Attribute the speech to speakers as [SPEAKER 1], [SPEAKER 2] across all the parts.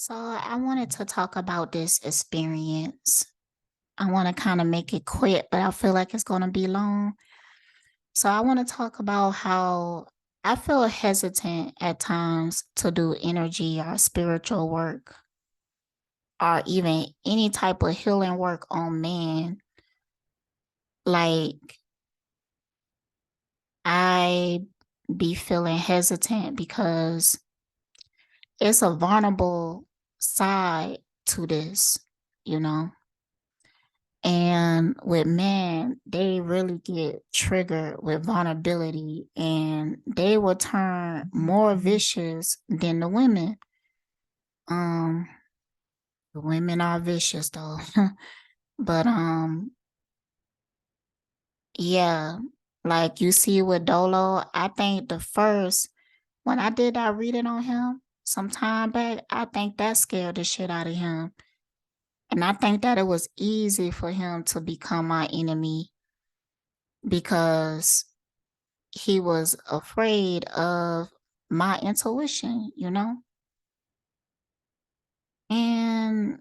[SPEAKER 1] So I wanted to talk about this experience. I want to kind of make it quick, but I feel like it's going to be long. So I want to talk about how I feel hesitant at times to do energy or spiritual work or even any type of healing work on man. Like I be feeling hesitant because it's a vulnerable side to this, you know? And with men, they really get triggered with vulnerability and they will turn more vicious than the women. Um, the women are vicious though. But yeah, like you see with Dolo, I think the first when I did that reading on him some time back, I think that scared the shit out of him. And I think that it was easy for him to become my enemy because he was afraid of my intuition, you know? And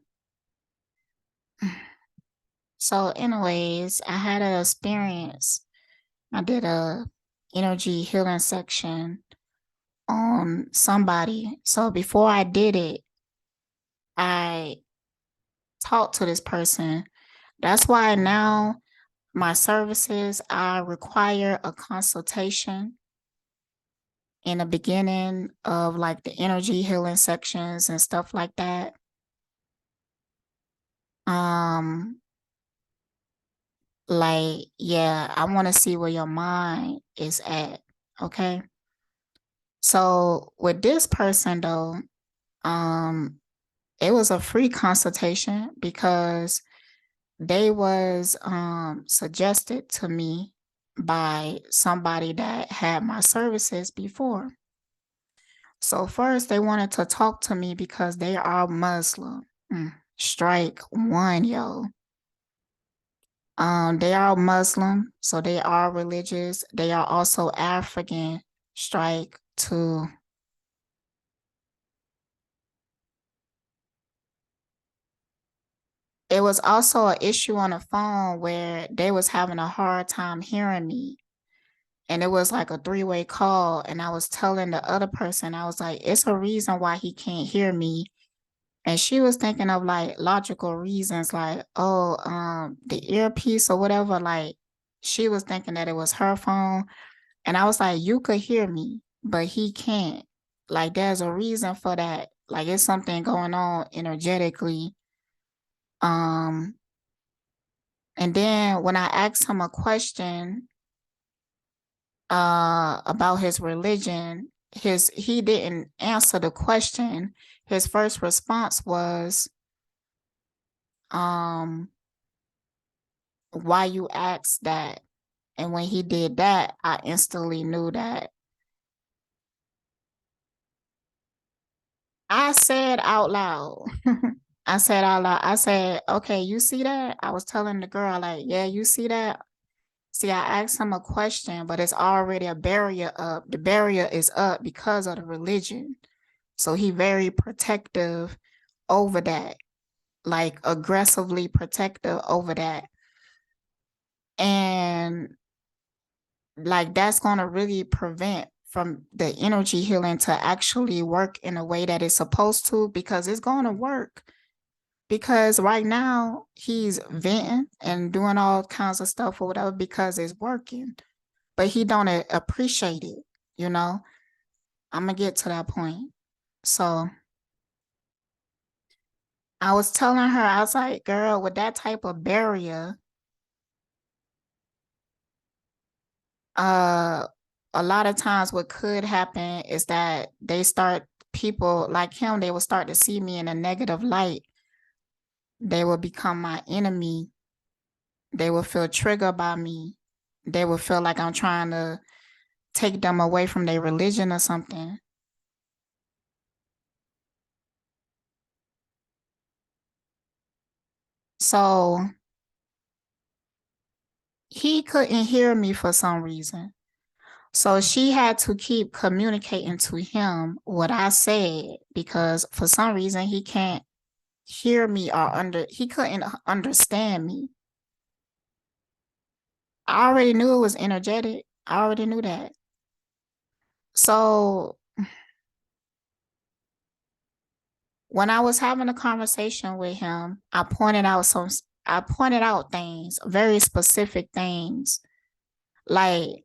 [SPEAKER 1] so anyways, I had an experience. I did a energy healing section on somebody. So before I did it, I talked to this person. That's why now my services, I require a consultation in the beginning of like the energy healing sections and stuff like that. Um, like, yeah, I want to see where your mind is at. Okay. So with this person though, um, it was a free consultation because they was suggested to me by somebody that had my services before. So first they wanted to talk to me because they are Muslim. Strike one, yo. They are Muslim, so they are religious. They are also African. Strike two. It was also an issue on the phone where they was having a hard time hearing me. And it was like a three-way call. And I was telling the other person, I was like, it's a reason why he can't hear me. And she was thinking of like logical reasons, like, oh, the earpiece or whatever. Like she was thinking that it was her phone. And I was like, you could hear me, but he can't. Like there's a reason for that. Like it's something going on energetically. Um, and then when I asked him a question about his religion, he didn't answer the question. His first response was, why you asked that? And when he did that, I instantly knew that. I said out loud, I said out loud, I said, okay, you see that? I was telling the girl, like, yeah, you see that? See, I asked him a question, but it's already a barrier up. The barrier is up because of the religion. So he very protective over that, like aggressively protective over that. And like that's going to really prevent from the energy healing to actually work in a way that it's supposed to, because it's going to work. Because right now he's venting and doing all kinds of stuff or whatever because it's working, but he don't appreciate it, you know? I'm gonna get to that point. So I was telling her, I was like, girl, with that type of barrier, uh, a lot of times what could happen is that people like him, they will start to see me in a negative light. They will become my enemy. They will feel triggered by me. They will feel like I'm trying to take them away from their religion or something. So he couldn't hear me for some reason. So she had to keep communicating to him what I said because for some reason he can't hear me or he couldn't understand me. I already knew it was energetic. I already knew that. So when I was having a conversation with him, I pointed out things, very specific things. Like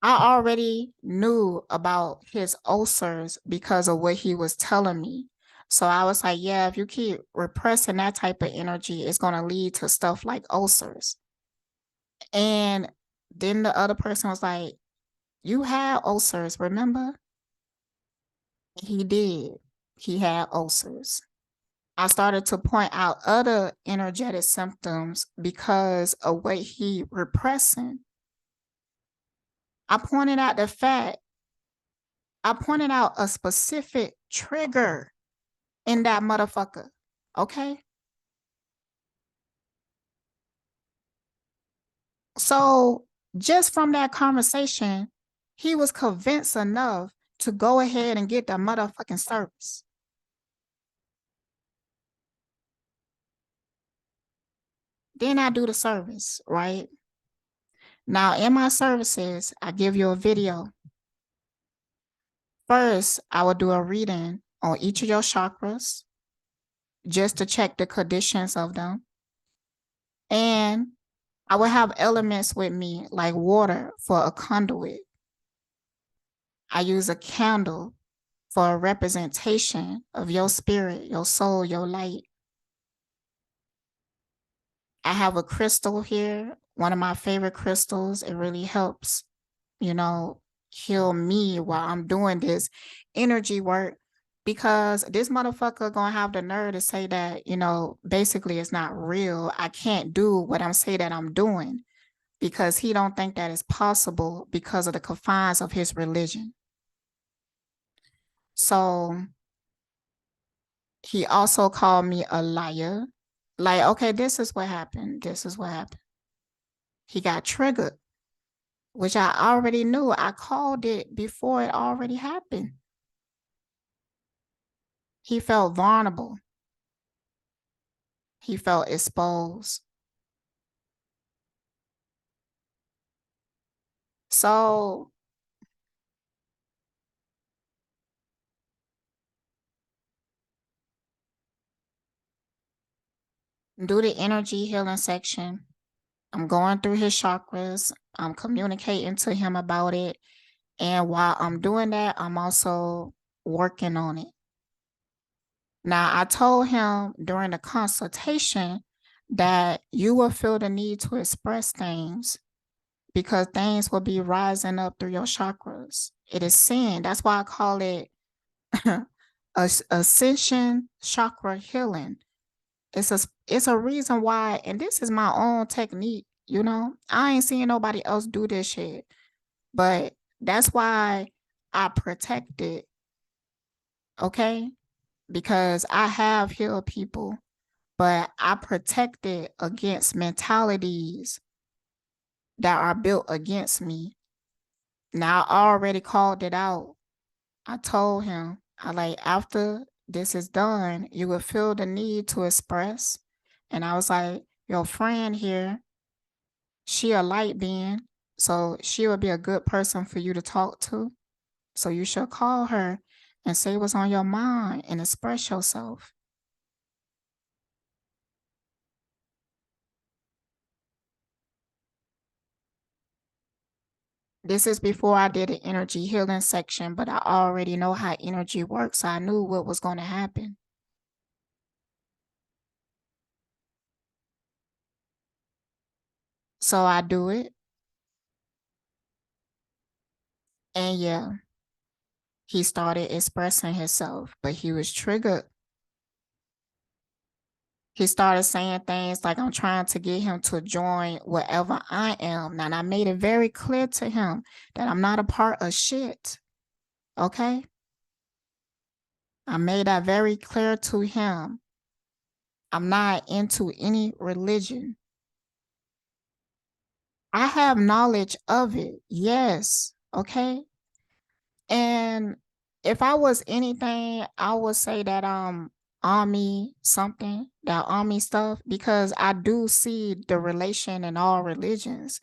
[SPEAKER 1] I already knew about his ulcers because of what he was telling me. So I was like, yeah, if you keep repressing that type of energy, it's going to lead to stuff like ulcers. And then the other person was like, you had ulcers, remember? He did. He had ulcers. I started to point out other energetic symptoms because of what he repressing. I pointed out the fact, I pointed out a specific trigger in that motherfucker. Okay. So just from that conversation, he was convinced enough to go ahead and get the motherfucking service. Then I do the service, right? Now in my services, I give you a video. First, I will do a reading on each of your chakras just to check the conditions of them. And I will have elements with me like water for a conduit. I use a candle for a representation of your spirit, your soul, your light. I have a crystal here, one of my favorite crystals. It really helps, heal me while I'm doing this energy work because this motherfucker gonna have the nerve to say that, basically it's not real. I can't do what I'm saying that I'm doing because he don't think that is possible because of the confines of his religion. So he also called me a liar. Like, okay, this is what happened. This is what happened. He got triggered, which I already knew. I called it before it already happened. He felt vulnerable. He felt exposed. So do the energy healing section. I'm going through his chakras. I'm communicating to him about it. And while I'm doing that, I'm also working on it. Now, I told him during the consultation that you will feel the need to express things because things will be rising up through your chakras. It is sin. That's why I call it Ascension chakra healing. It's a reason why, and this is my own technique. I ain't seeing nobody else do this shit, but that's why I protect it. Okay, because I have healed people, but I protect it against mentalities that are built against me. Now I already called it out. I told him, after this is done, you will feel the need to express. And I was like, your friend here, she a light being, so she would be a good person for you to talk to. So you should call her and say what's on your mind and express yourself. This is before I did the energy healing section, but I already know how energy works. So I knew what was going to happen. So I do it. And yeah, he started expressing himself, but he was triggered. He started saying things like I'm trying to get him to join whatever I am. And I made it very clear to him that I'm not a part of shit. Okay? I made that very clear to him. I'm not into any religion. I have knowledge of it. Yes. Okay. And if I was anything, I would say that army something, that army stuff, because I do see the relation in all religions.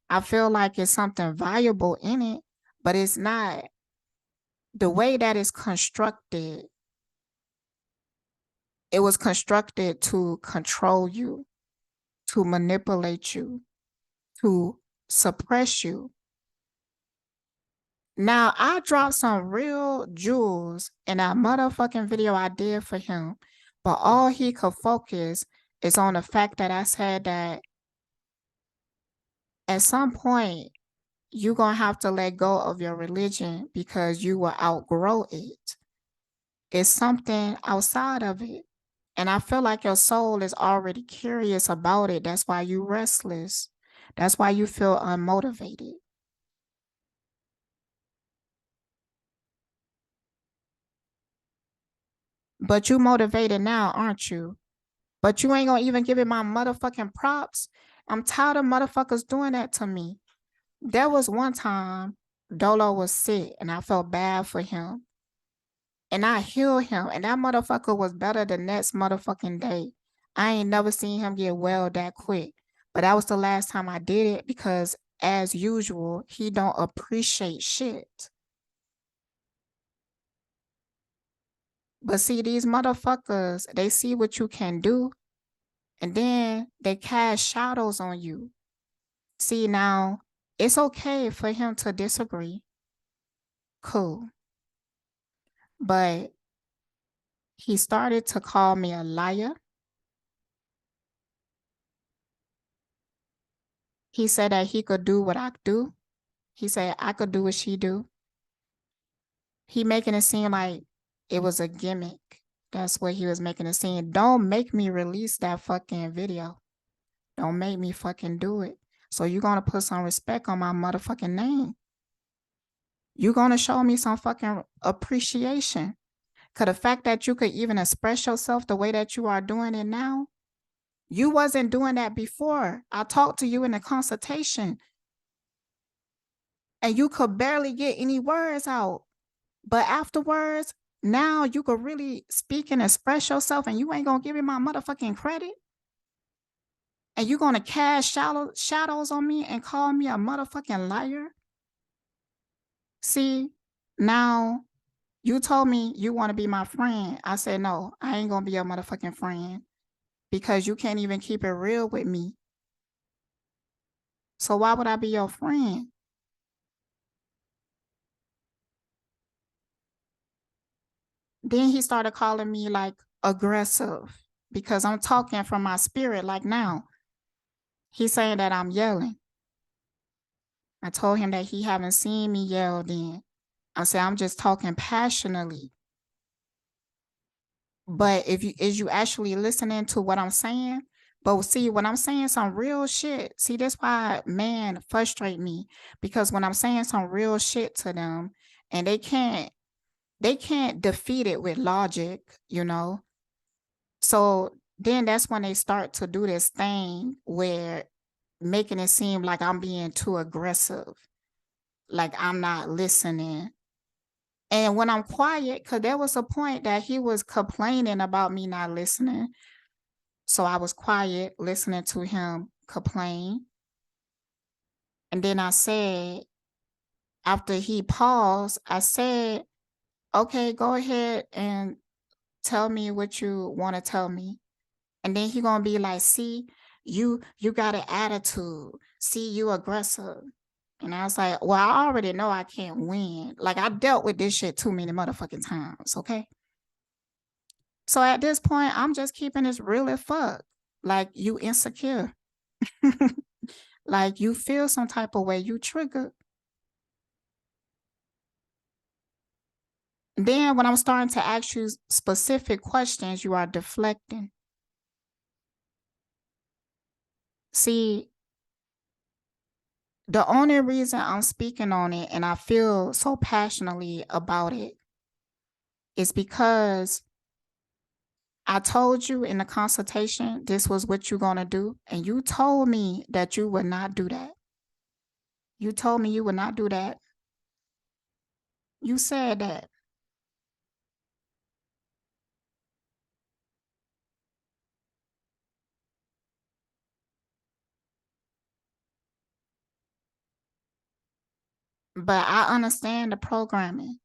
[SPEAKER 1] I feel like it's something valuable in it, but it's not the way that it's constructed. It was constructed to control you, to manipulate you, to suppress you. Now, I dropped some real jewels in that motherfucking video I did for him, but all he could focus is on the fact that I said that at some point, you're going to have to let go of your religion because you will outgrow it. It's something outside of it. And I feel like your soul is already curious about it. That's why you're restless. That's why you feel unmotivated. But you motivated now, aren't you? But you ain't gonna even give it my motherfucking props. I'm tired of motherfuckers doing that to me. There was one time Dolo was sick and I felt bad for him. And I healed him. And that motherfucker was better the next motherfucking day. I ain't never seen him get well that quick. But that was the last time I did it because as usual, he don't appreciate shit. But see, these motherfuckers, they see what you can do and then they cast shadows on you. See, now it's okay for him to disagree. Cool. But he started to call me a liar. He said that he could do what I do. He said I could do what she do. He making it seem like it was a gimmick. That's what he was making it seem. Don't make me release that fucking video. Don't make me fucking do it. So you're gonna put some respect on my motherfucking name. You're gonna show me some fucking appreciation. Cause the fact that you could even express yourself the way that you are doing it now, you wasn't doing that before. I talked to you in a consultation and you could barely get any words out. But afterwards, now you could really speak and express yourself and you ain't gonna give me my motherfucking credit. And you gonna cast shadows on me and call me a motherfucking liar. See, now you told me you want to be my friend. I said, no, I ain't gonna be your motherfucking friend because you can't even keep it real with me. So why would I be your friend? Then he started calling me like aggressive because I'm talking from my spirit like now. He's saying that I'm yelling. I told him that he haven't seen me yell then. I said, I'm just talking passionately. But if you is you actually listening to what I'm saying? But see, when I'm saying some real shit, see, that's why man frustrate me. Because when I'm saying some real shit to them and they can't defeat it with logic, you know. So then that's when they start to do this thing where making it seem like I'm being too aggressive, like I'm not listening. And when I'm quiet, because there was a point that he was complaining about me not listening. So I was quiet, listening to him complain. And then I said, after he paused, I said, okay, go ahead and tell me what you want to tell me. And then he gonna be like, see, you got an attitude. See, you aggressive. And I was like, well, I already know I can't win. Like I dealt with this shit too many motherfucking times, okay? So at this point, I'm just keeping this real as fuck. Like you insecure. Like you feel some type of way, you triggered. Then when I'm starting to ask you specific questions, you are deflecting. See, the only reason I'm speaking on it and I feel so passionately about it is because I told you in the consultation this was what you're going to do. And you told me that you would not do that. You told me you would not do that. You said that. But I understand the programming.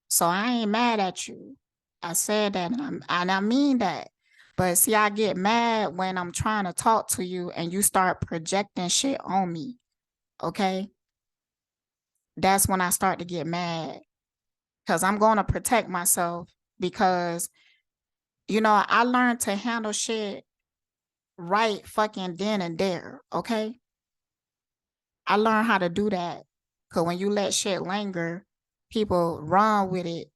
[SPEAKER 1] So I ain't mad at you. I said that and I mean that. But see, I get mad when I'm trying to talk to you and you start projecting shit on me. Okay? That's when I start to get mad. Because I'm going to protect myself because, you know, I learned to handle shit right fucking then and there. Okay? I learned how to do that. Because when you let shit linger, people run with it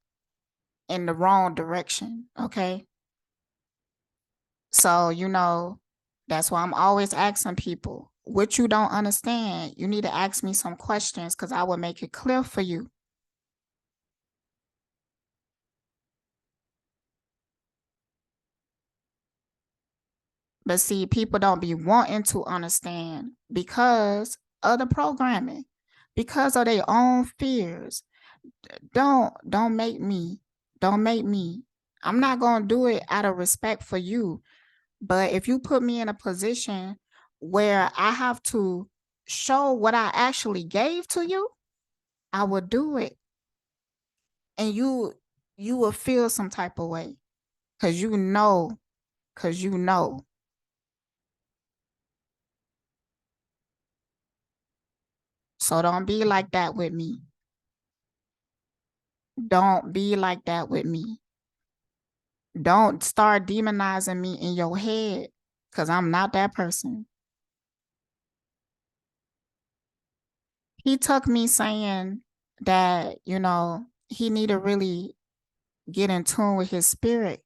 [SPEAKER 1] in the wrong direction. Okay? So, you know, that's why I'm always asking people what you don't understand. You need to ask me some questions because I will make it clear for you. But see, people don't be wanting to understand because of the programming, because of their own fears. Don't make me. Don't make me. I'm not gonna do it out of respect for you. But if you put me in a position where I have to show what I actually gave to you, I would do it. And you will feel some type of way. Cause you know. So don't be like that with me. Don't be like that with me. Don't start demonizing me in your head. Cause I'm not that person. He took me saying that, you know, he need to really get in tune with his spirit.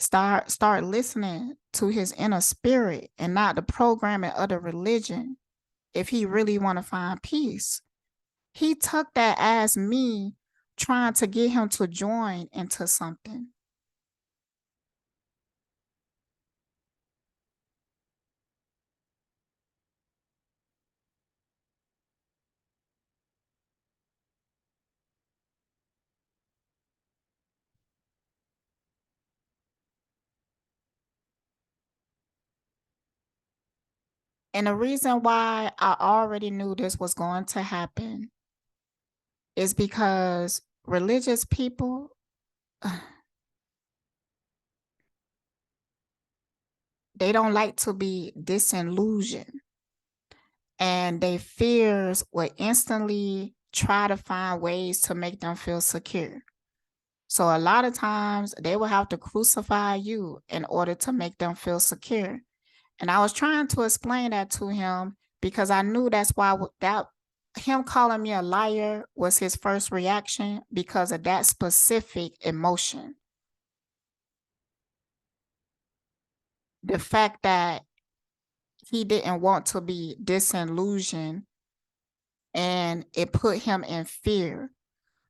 [SPEAKER 1] Start listening to his inner spirit and not the programming of the religion if he really want to find peace. He took that as me trying to get him to join into something. And the reason why I already knew this was going to happen is because religious people, they don't like to be disillusioned, and their fears will instantly try to find ways to make them feel secure. So a lot of times they will have to crucify you in order to make them feel secure. And I was trying to explain that to him because I knew that's why that him calling me a liar was his first reaction because of that specific emotion. The fact that he didn't want to be disillusioned and it put him in fear.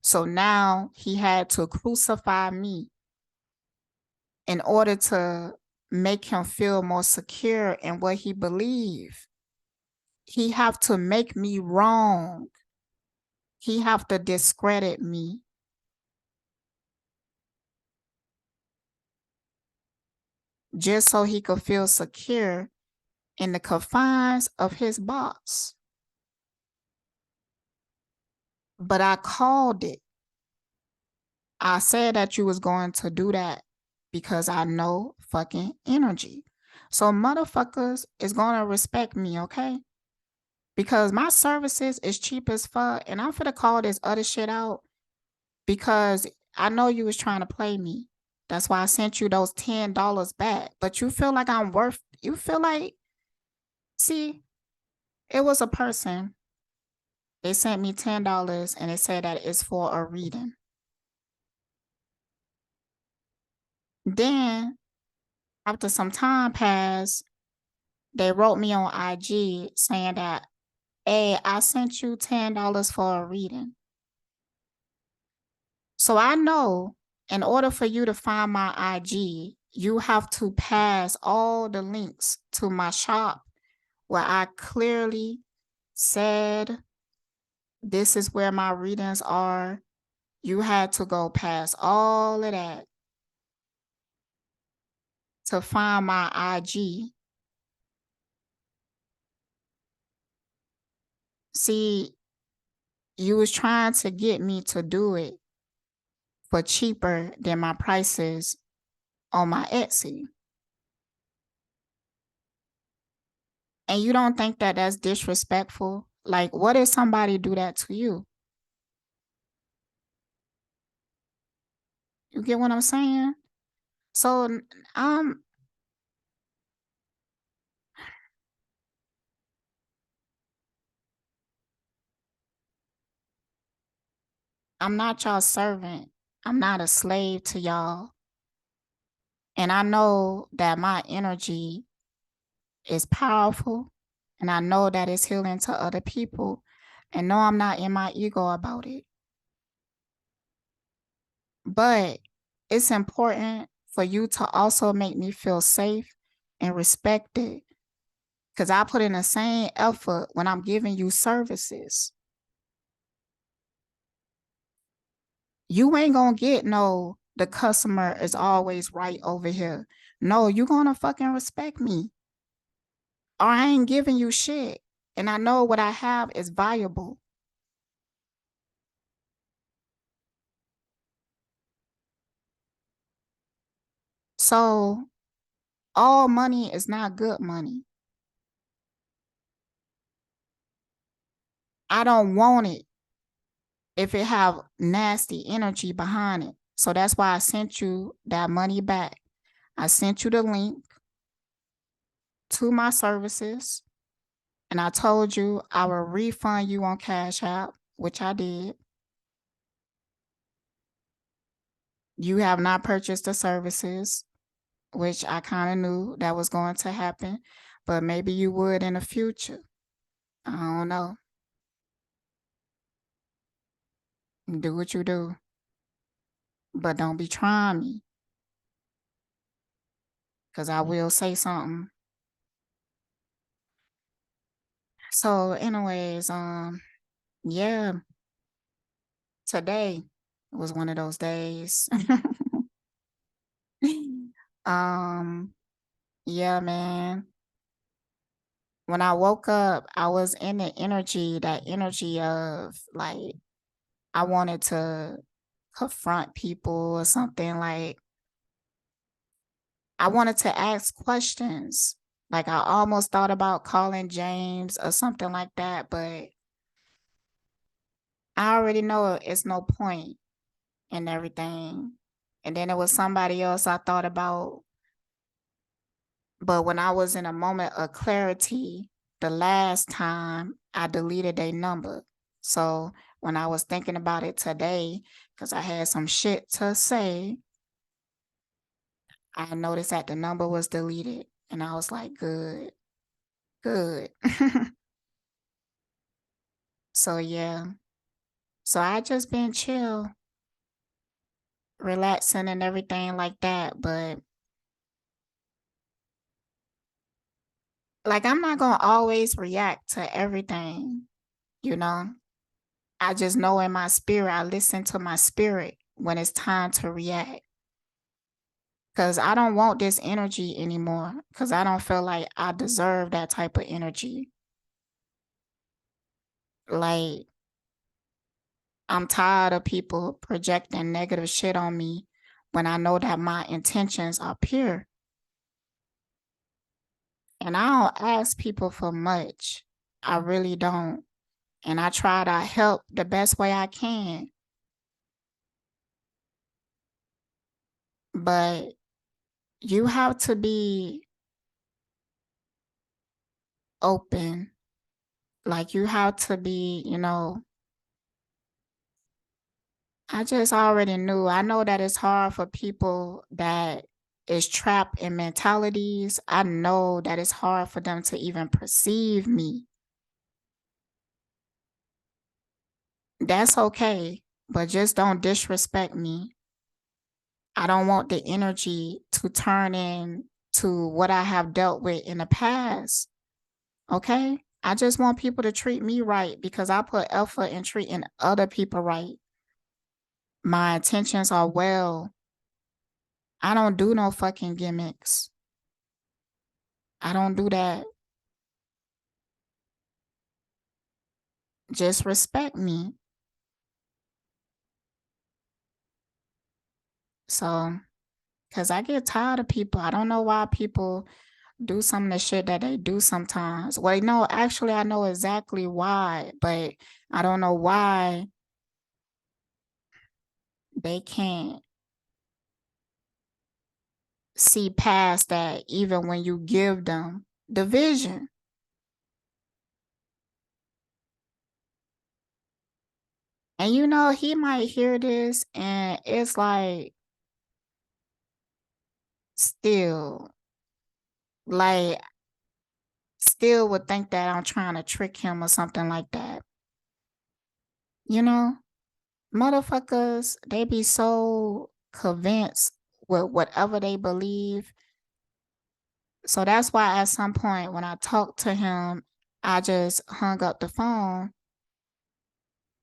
[SPEAKER 1] So now he had to crucify me in order to make him feel more secure in what he believed. He have to make me wrong. He have to discredit me just so he could feel secure in the confines of his box. But I called it. I said that you was going to do that because I know fucking energy. So motherfuckers is going to respect me, okay? Because my services is cheap as fuck and I'm finna call this other shit out because I know you was trying to play me. That's why I sent you those $10 back. But you feel like I'm worth, you feel like, see, it was a person. They sent me $10 and they said that it's for a reading. Then, after some time passed, they wrote me on IG saying that, hey, I sent you $10 for a reading. So I know in order for you to find my IG, you have to pass all the links to my shop where I clearly said This is where my readings are. You had to go past all of that to find my IG. See, you was trying to get me to do it for cheaper than my prices on my Etsy. And you don't think that that's disrespectful? Like, what if somebody do that to you? You get what I'm saying? So I'm I'm not y'all servant. I'm not a slave to y'all. And I know that my energy is powerful, and I know that it's healing to other people. And no, I'm not in my ego about it. But it's important for you to also make me feel safe and respected, because I put in the same effort when I'm giving you services. You ain't gonna get no, the customer is always right over here. No, you gonna fucking respect me, or I ain't giving you shit. And I know what I have is valuable. So all money is not good money. I don't want it if it have nasty energy behind it. So that's why I sent you that money back. I sent you the link to my services, and I told you I will refund you on Cashapp, which I did. You have not purchased the services, which I kind of knew that was going to happen, but maybe you would in the future. I don't know. Do what you do, but don't be trying me, because I will say something. So, anyways, yeah, today was one of those days. um, yeah, man. When I woke up, I was in the energy, that energy of like I wanted to confront people or something. Like I wanted to ask questions. Like I almost thought about calling James or something like that, but I already know it's no point and everything. And then it was somebody else I thought about. But when I was in a moment of clarity, the last time I deleted their number. So when I was thinking about it today, because I had some shit to say, I noticed that the number was deleted. And I was like, good, good. So yeah. So I just been chill, relaxing and everything like that. But like I'm not gonna always react to everything, you know. I just know in my spirit, I listen to my spirit when it's time to react. Cause I don't want this energy anymore. Cause I don't feel like I deserve that type of energy. Like I'm tired of people projecting negative shit on me when I know that my intentions are pure. And I don't ask people for much. I really don't. And I try to help the best way I can. But you have to be open. Like you have to be, I just already knew. I know that it's hard for people that is trapped in mentalities. I know that it's hard for them to even perceive me. That's okay, but just don't disrespect me. I don't want the energy to turn into what I have dealt with in the past. Okay? I just want people to treat me right because I put effort in treating other people right. My intentions are well. I don't do no fucking gimmicks. I don't do that. Just respect me. So, because I get tired of people. I don't know why people do some of the shit that they do sometimes. Well, no, actually, I know exactly why, but I don't know why they can't see past that even when you give them the vision. And you know, he might hear this and it's like, still, like, still would think that I'm trying to trick him or something like that. You know, motherfuckers, they be so convinced with whatever they believe. So that's why at some point when I talked to him, I just hung up the phone.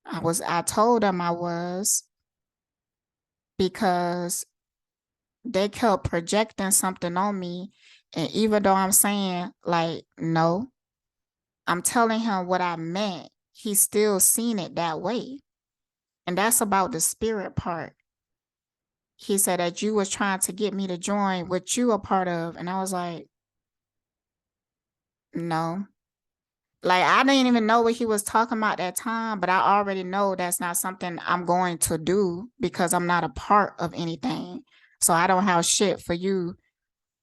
[SPEAKER 1] I told him I was, because they kept projecting something on me. And even though I'm saying, like, no, I'm telling him what I meant, he's still seen it that way. And that's about the spirit part. He said that you was trying to get me to join what you a part of. And I was like, no. Like, I didn't even know what he was talking about that time, but I already know that's not something I'm going to do because I'm not a part of anything. So I don't have shit for you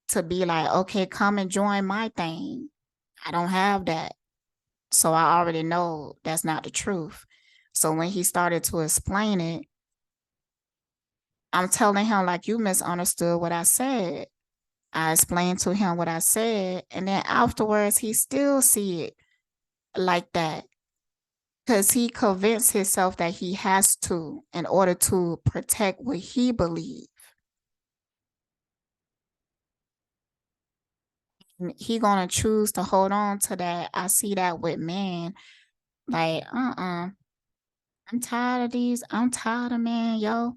[SPEAKER 1] to be like, okay, come and join my thing. I don't have that. So I already know that's not the truth. So when he started to explain it, I'm telling him, like, you misunderstood what I said. I explained to him what I said, and then afterwards he still see it like that because he convinced himself that he has to in order to protect what he believes. He gonna choose to hold on to that. I see that with men. Like, I'm tired of these. I'm tired of men, yo.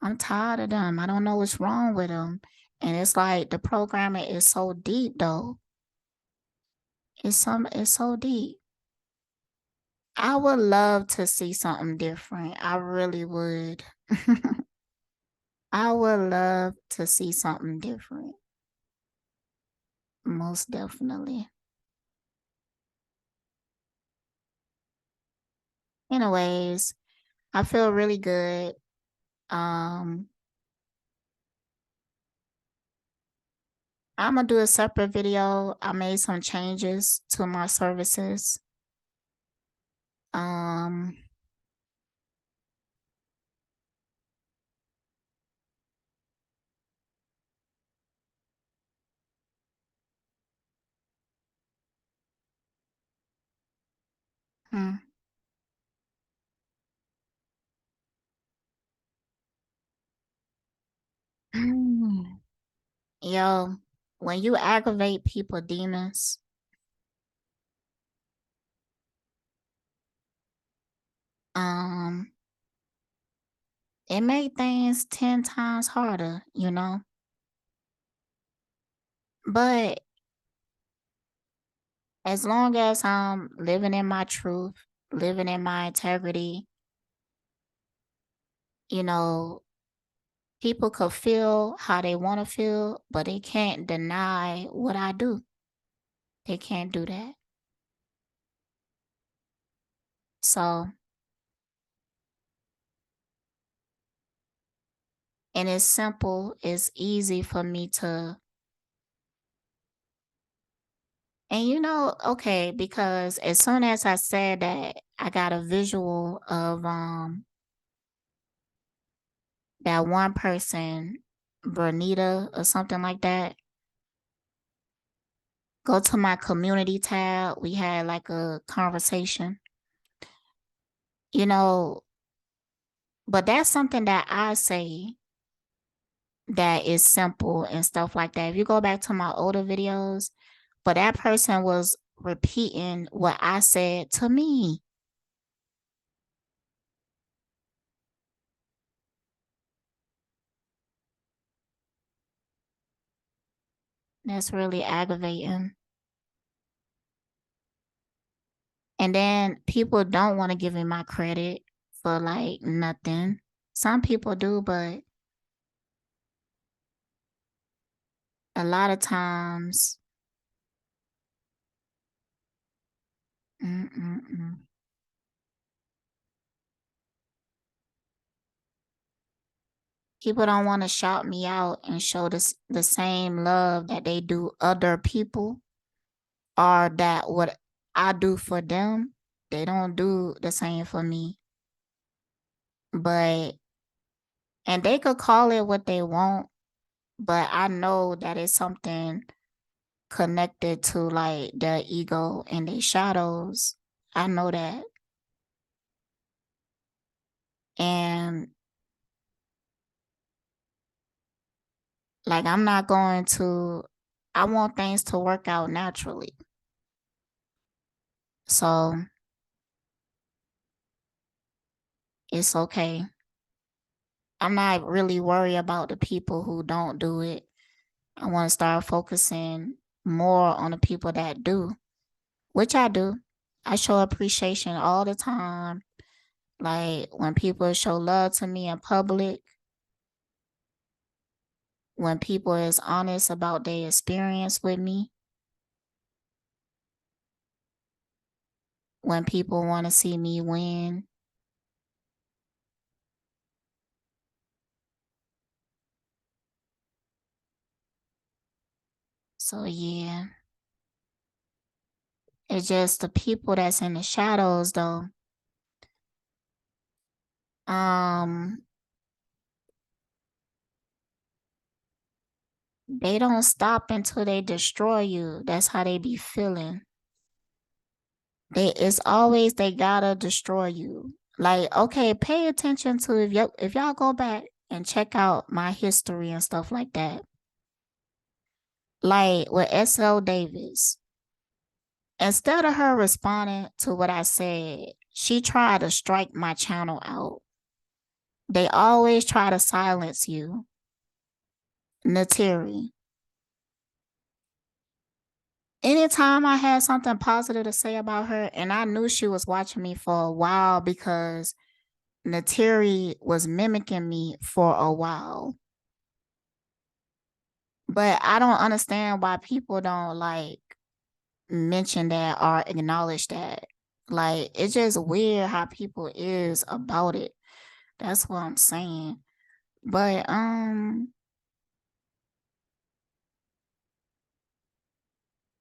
[SPEAKER 1] I'm tired of them. I don't know what's wrong with them. And it's like the programming is so deep though. It's so deep. I would love to see something different. I really would. I would love to see something different. Most definitely. Anyways, I feel really good. Um, I'm gonna do a separate video. I made some changes to my services. Um, hmm. Yo, when you aggravate people demons, um, it made things 10 times harder, you know? But as long as I'm living in my truth, living in my integrity, you know, people could feel how they want to feel, but they can't deny what I do. They can't do that. So, and it's simple, it's easy for me to, and you know, okay, because as soon as I said that, I got a visual of that one person, Bernita or something like that. Go to my community tab. We had like a conversation, you know, but that's something that I say that is simple and stuff like that. If you go back to my older videos, but that person was repeating what I said to me. That's really aggravating. And then people don't want to give me my credit for like nothing. Some people do, but a lot of times, mm-mm-mm. People don't want to shout me out and show the same love that they do other people, or that what I do for them, they don't do the same for me. But, and they could call it what they want, but I know that it's something connected to like their ego and their shadows. I know that. And like, I'm not going to, I want things to work out naturally. So it's okay. I'm not really worried about the people who don't do it. I want to start focusing more on the people that do, which I do. I show appreciation all the time. Like when people show love to me in public, when people is honest about their experience with me, when people want to see me win. So yeah, it's just the people that's in the shadows though. Um, they don't stop until they destroy you. That's how they be feeling. It's always they gotta destroy you. Like, okay, pay attention to if y'all go back and check out my history and stuff like that. Like with SL Davis, instead of her responding to what I said, she tried to strike my channel out. They always try to silence you. Nateri. Anytime I had something positive to say about her, and I knew she was watching me for a while because Nateri was mimicking me for a while. But I don't understand why people don't like mention that or acknowledge that. Like, it's just weird how people is about it. That's what I'm saying. But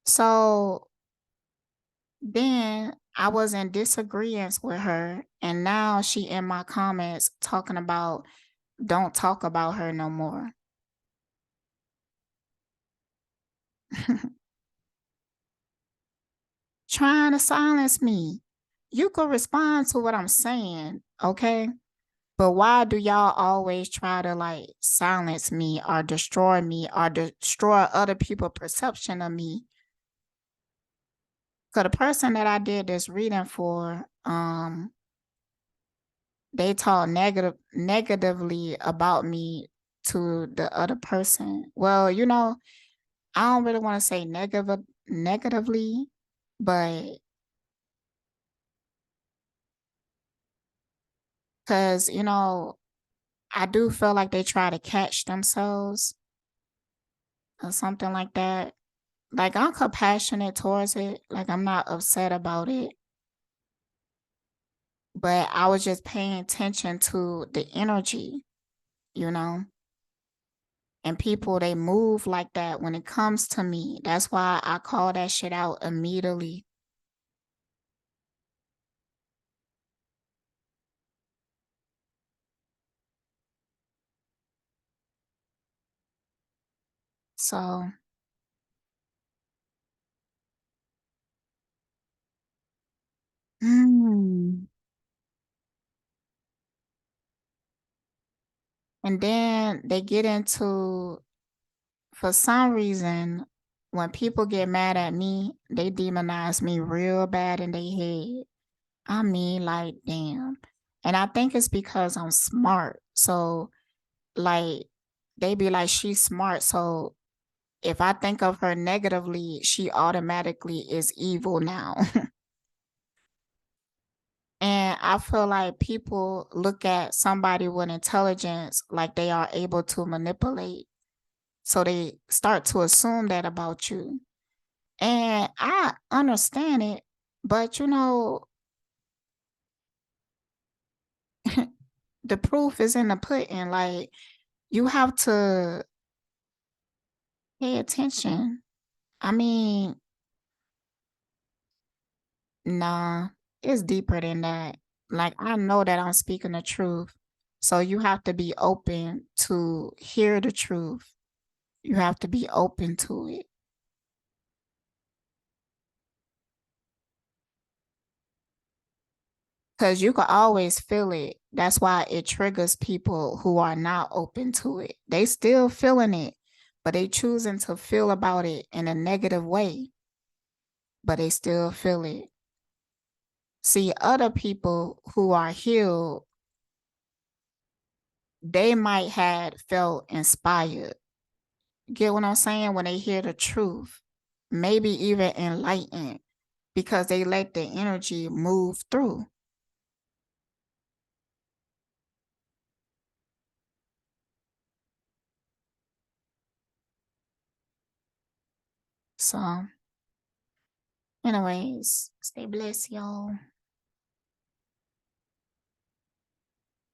[SPEAKER 1] so then I was in disagreement with her, and now she in my comments talking about don't talk about her no more. Trying to silence me. You could respond to what I'm saying, okay? But why do y'all always try to like silence me or destroy other people's perception of me? Cause the person that I did this reading for, they talk negatively about me to the other person. Well, I don't really want to say negatively, but because I do feel like they try to catch themselves or something like that. Like, I'm compassionate towards it. Like, I'm not upset about it. But I was just paying attention to the energy, you know? And people, they move like that when it comes to me. That's why I call that shit out immediately. So, mm. And then they get into, for some reason, when people get mad at me, they demonize me real bad in their head. I mean, like, damn. And I think it's because I'm smart. So, like, they be like, she's smart. So, if I think of her negatively, she automatically is evil now. And I feel like people look at somebody with intelligence like they are able to manipulate. So they start to assume that about you. And I understand it, but the proof is in the pudding. Like, you have to pay attention. I mean, nah, it's deeper than that. Like, I know that I'm speaking the truth. So you have to be open to hear the truth. You have to be open to it. Because you can always feel it. That's why it triggers people who are not open to it. They still feeling it, but they choosing to feel about it in a negative way, but they still feel it. See, other people who are healed, they might had felt inspired. Get what I'm saying? When they hear the truth, maybe even enlightened because they let the energy move through. So, anyways, stay blessed, y'all.